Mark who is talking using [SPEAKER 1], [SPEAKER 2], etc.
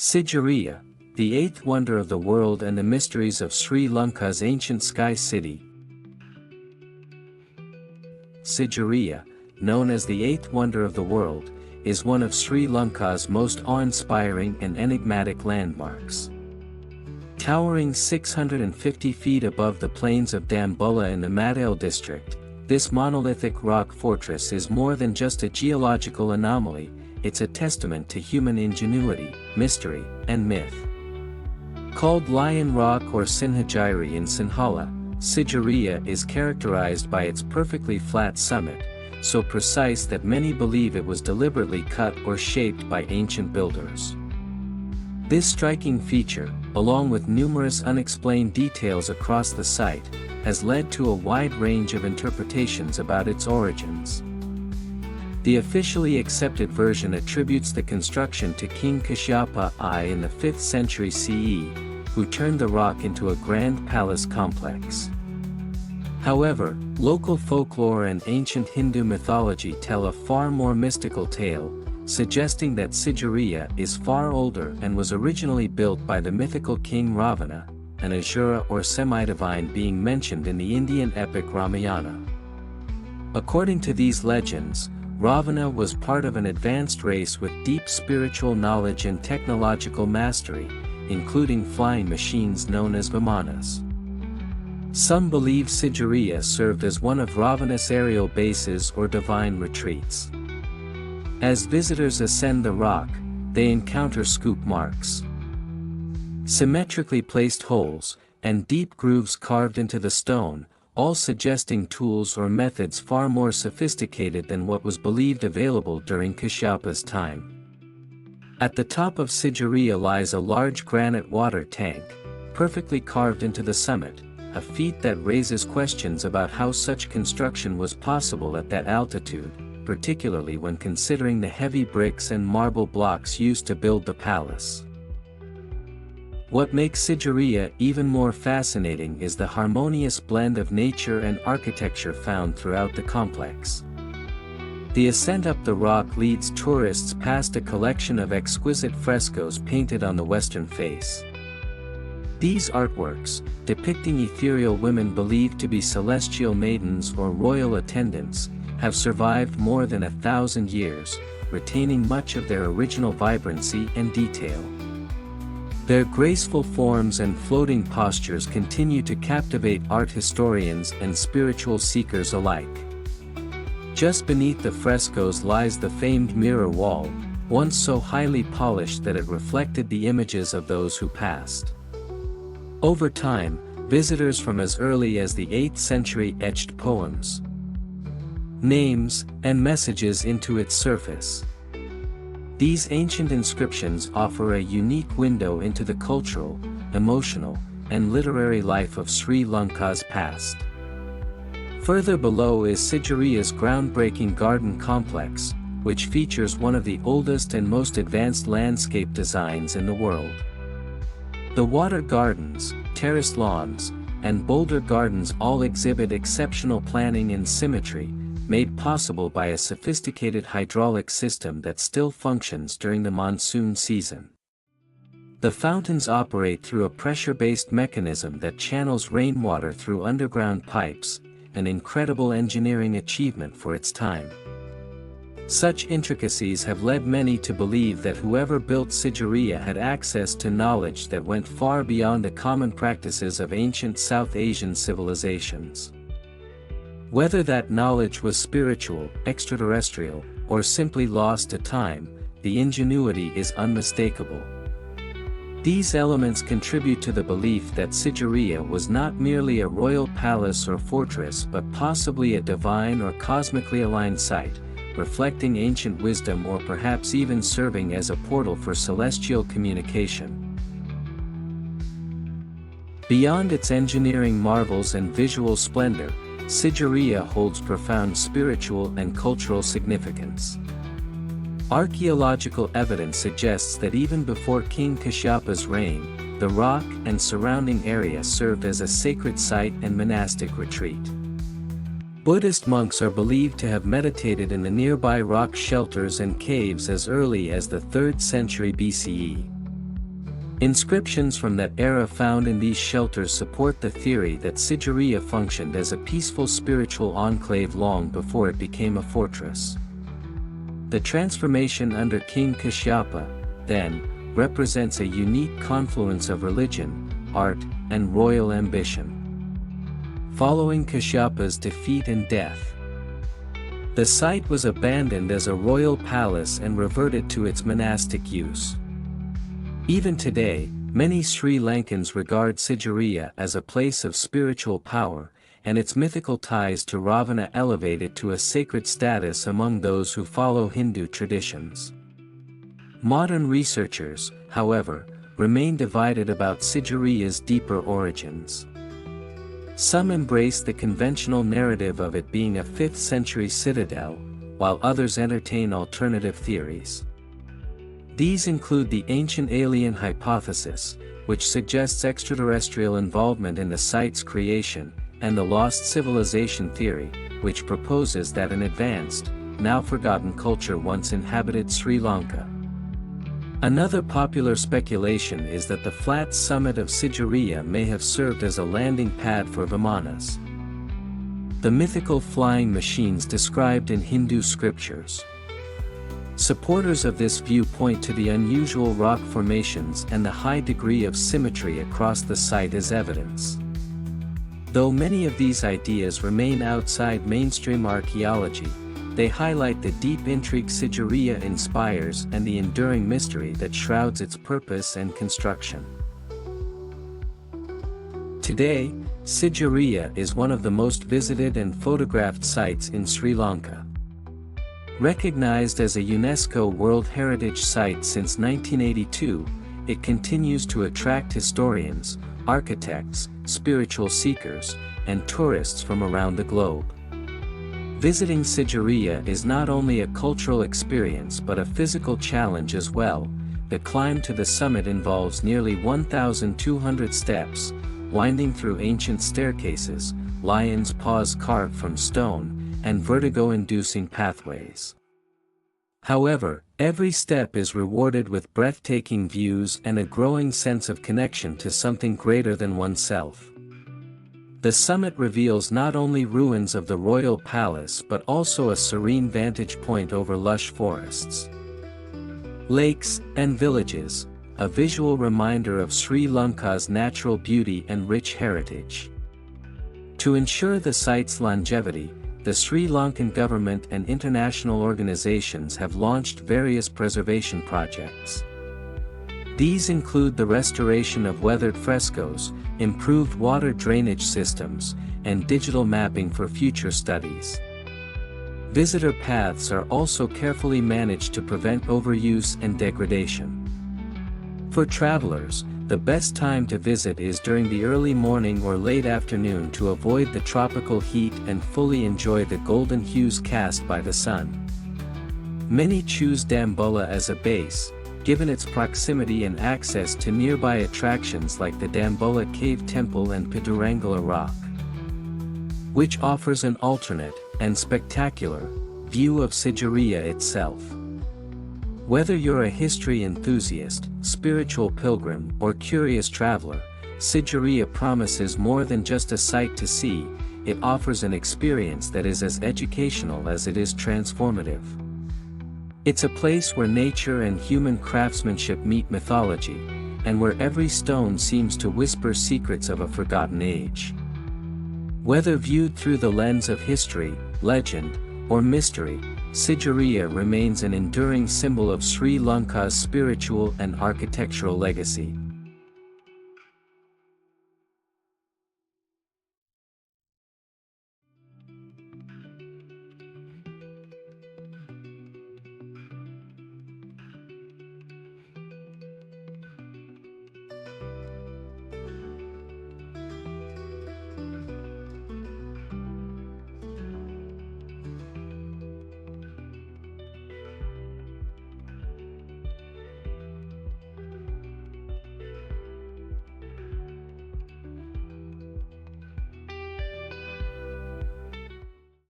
[SPEAKER 1] Sigiriya, the eighth wonder of the world and the mysteries of Sri Lanka's ancient sky city. Sigiriya, known as the eighth wonder of the world, is one of Sri Lanka's most awe-inspiring and enigmatic landmarks. Towering 650 feet above the plains of Dambulla in the Madale district, this monolithic rock fortress is more than just a geological anomaly, it's a testament to human ingenuity, mystery, and myth. Called Lion Rock or Sinhagiri in Sinhala, Sigiriya is characterized by its perfectly flat summit, so precise that many believe it was deliberately cut or shaped by ancient builders. This striking feature, along with numerous unexplained details across the site, has led to a wide range of interpretations about its origins. The officially accepted version attributes the construction to King Kashyapa I in the 5th century CE, who turned the rock into a grand palace complex. However, local folklore and ancient Hindu mythology tell a far more mystical tale, suggesting that Sigiriya is far older and was originally built by the mythical King Ravana, an asura or semi-divine being mentioned in the Indian epic Ramayana. According to these legends, Ravana was part of an advanced race with deep spiritual knowledge and technological mastery, including flying machines known as Vimanas. Some believe Sigiriya served as one of Ravana's aerial bases or divine retreats. As visitors ascend the rock, they encounter scoop marks, symmetrically placed holes, and deep grooves carved into the stone, all suggesting tools or methods far more sophisticated than what was believed available during Kashyapa's time. At the top of Sigiriya lies a large granite water tank, perfectly carved into the summit, a feat that raises questions about how such construction was possible at that altitude, particularly when considering the heavy bricks and marble blocks used to build the palace. What makes Sigiriya even more fascinating is the harmonious blend of nature and architecture found throughout the complex. The ascent up the rock leads tourists past a collection of exquisite frescoes painted on the western face. These artworks, depicting ethereal women believed to be celestial maidens or royal attendants, have survived more than 1,000 years, retaining much of their original vibrancy and detail. Their graceful forms and floating postures continue to captivate art historians and spiritual seekers alike. Just beneath the frescoes lies the famed mirror wall, once so highly polished that it reflected the images of those who passed. Over time, visitors from as early as the 8th century etched poems, names, and messages into its surface. These ancient inscriptions offer a unique window into the cultural, emotional, and literary life of Sri Lanka's past. Further below is Sigiriya's groundbreaking garden complex, which features one of the oldest and most advanced landscape designs in the world. The water gardens, terraced lawns, and boulder gardens all exhibit exceptional planning and symmetry, made possible by a sophisticated hydraulic system that still functions during the monsoon season. The fountains operate through a pressure-based mechanism that channels rainwater through underground pipes, an incredible engineering achievement for its time. Such intricacies have led many to believe that whoever built Sigiriya had access to knowledge that went far beyond the common practices of ancient South Asian civilizations. Whether that knowledge was spiritual, extraterrestrial, or simply lost to time, the ingenuity is unmistakable. These elements contribute to the belief that Sigiriya was not merely a royal palace or fortress but possibly a divine or cosmically aligned site, reflecting ancient wisdom or perhaps even serving as a portal for celestial communication. Beyond its engineering marvels and visual splendor, Sigiriya holds profound spiritual and cultural significance. Archaeological evidence suggests that even before King Kashyapa's reign, the rock and surrounding area served as a sacred site and monastic retreat. Buddhist monks are believed to have meditated in the nearby rock shelters and caves as early as the 3rd century BCE. Inscriptions from that era found in these shelters support the theory that Sigiriya functioned as a peaceful spiritual enclave long before it became a fortress. The transformation under King Kashyapa, then, represents a unique confluence of religion, art, and royal ambition. Following Kashyapa's defeat and death, the site was abandoned as a royal palace and reverted to its monastic use. Even today, many Sri Lankans regard Sigiriya as a place of spiritual power, and its mythical ties to Ravana elevate it to a sacred status among those who follow Hindu traditions. Modern researchers, however, remain divided about Sigiriya's deeper origins. Some embrace the conventional narrative of it being a 5th-century citadel, while others entertain alternative theories. These include the ancient alien hypothesis, which suggests extraterrestrial involvement in the site's creation, and the lost civilization theory, which proposes that an advanced, now forgotten culture once inhabited Sri Lanka. Another popular speculation is that the flat summit of Sigiriya may have served as a landing pad for Vimanas, the mythical flying machines described in Hindu scriptures. Supporters of this view point to the unusual rock formations and the high degree of symmetry across the site as evidence. Though many of these ideas remain outside mainstream archaeology, they highlight the deep intrigue Sigiriya inspires and the enduring mystery that shrouds its purpose and construction. Today, Sigiriya is one of the most visited and photographed sites in Sri Lanka. Recognized as a UNESCO World Heritage Site since 1982, it continues to attract historians, architects, spiritual seekers, and tourists from around the globe. Visiting Sigiriya is not only a cultural experience but a physical challenge as well. The climb to the summit involves nearly 1,200 steps, winding through ancient staircases, lion's paws carved from stone, and vertigo-inducing pathways. However, every step is rewarded with breathtaking views and a growing sense of connection to something greater than oneself. The summit reveals not only ruins of the royal palace but also a serene vantage point over lush forests, lakes, and villages, a visual reminder of Sri Lanka's natural beauty and rich heritage. To ensure the site's longevity, the Sri Lankan government and international organizations have launched various preservation projects. These include the restoration of weathered frescoes, improved water drainage systems, and digital mapping for future studies. Visitor paths are also carefully managed to prevent overuse and degradation. For travelers, the best time to visit is during the early morning or late afternoon to avoid the tropical heat and fully enjoy the golden hues cast by the sun. Many choose Dambulla as a base, given its proximity and access to nearby attractions like the Dambulla Cave Temple and Pidurangala Rock, which offers an alternate, and spectacular, view of Sigiriya itself. Whether you're a history enthusiast, spiritual pilgrim, or curious traveler, Sigiriya promises more than just a sight to see. It offers an experience that is as educational as it is transformative. It's a place where nature and human craftsmanship meet mythology, and where every stone seems to whisper secrets of a forgotten age. Whether viewed through the lens of history, legend, or mystery, Sigiriya remains an enduring symbol of Sri Lanka's spiritual and architectural legacy.